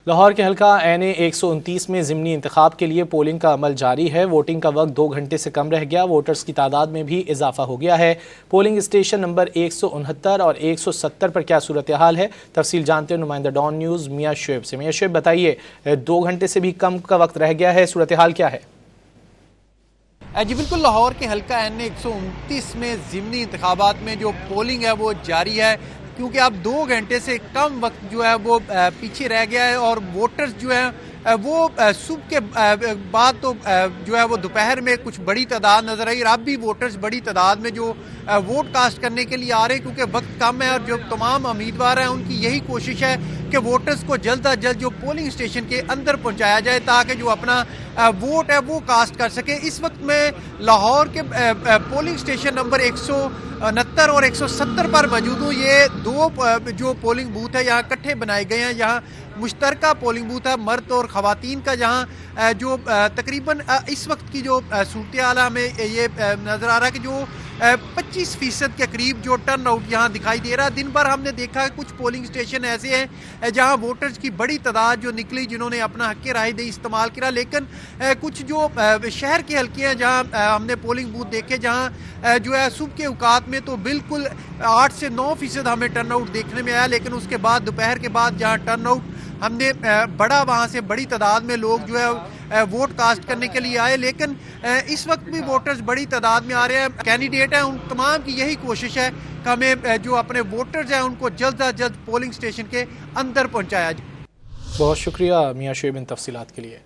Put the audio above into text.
لاہور کے حلقہ این اے 129 میں ضمنی انتخاب کے لیے پولنگ کا عمل جاری ہے۔ ووٹنگ کا وقت 2 گھنٹے سے کم رہ گیا۔ ووٹرز کی تعداد میں بھی اضافہ ہو گیا ہے۔ پولنگ اسٹیشن نمبر 169 اور 170 پر کیا صورتحال ہے، تفصیل جانتے ہیں نمائندہ ڈان نیوز میاں شعیب سے۔ میاں شعیب بتائیے، 2 گھنٹے سے بھی کم کا وقت رہ گیا ہے، صورتحال کیا ہے؟ جی بالکل، لاہور کے حلقہ این اے 129 میں ضمنی انتخابات میں جو پولنگ ہے وہ جاری ہے، کیونکہ اب 2 گھنٹے سے کم وقت جو ہے وہ پیچھے رہ گیا ہے اور ووٹرز جو ہیں وہ صبح کے بعد تو جو ہے وہ دوپہر میں کچھ بڑی تعداد نظر آئی، اور اب بھی ووٹرز بڑی تعداد میں جو ووٹ کاسٹ کرنے کے لیے آ رہے ہیں، کیونکہ وقت کم ہے اور جو تمام امیدوار ہیں ان کی یہی کوشش ہے کہ ووٹرز کو جلد از جلد جو پولنگ اسٹیشن کے اندر پہنچایا جائے تاکہ جو اپنا ووٹ ہے وہ کاسٹ کر سکے۔ اس وقت میں لاہور کے پولنگ اسٹیشن نمبر 169 اور 170 پر موجود ہوں۔ یہ 2 جو پولنگ بوتھ ہے یہاں اکٹھے بنائے گئے ہیں، یہاں مشترکہ پولنگ بوتھ ہے مرد اور خواتین کا، جہاں جو تقریباً اس وقت کی جو صورتحال ہمیں یہ نظر آ رہا ہے کہ جو 25% کے قریب جو ٹرن آؤٹ یہاں دکھائی دے رہا ہے۔ دن بھر ہم نے دیکھا ہے کچھ پولنگ اسٹیشن ایسے ہیں جہاں ووٹرز کی بڑی تعداد جو نکلی جنہوں نے اپنا حق رائے دہی استعمال کیا، لیکن کچھ جو شہر کے حلقے ہیں جہاں ہم نے پولنگ بوتھ دیکھے، جہاں جو ہے صبح کے اوقات میں تو بالکل 8 سے 9% ہمیں ٹرن آؤٹ دیکھنے میں آیا، لیکن اس کے بعد دوپہر کے بعد جہاں ٹرن آؤٹ ہم نے بڑا، وہاں سے بڑی تعداد میں لوگ جو ہے ووٹ کاسٹ کرنے کے لیے آئے، لیکن اس وقت بھی ووٹرز بڑی تعداد میں آ رہے ہیں۔ کینڈیڈیٹ ہیں ان تمام کی یہی کوشش ہے کہ ہمیں جو اپنے ووٹرز ہیں ان کو جلد از جلد پولنگ اسٹیشن کے اندر پہنچایا جائے۔ بہت شکریہ میاں شعیب ان تفصیلات کے لیے۔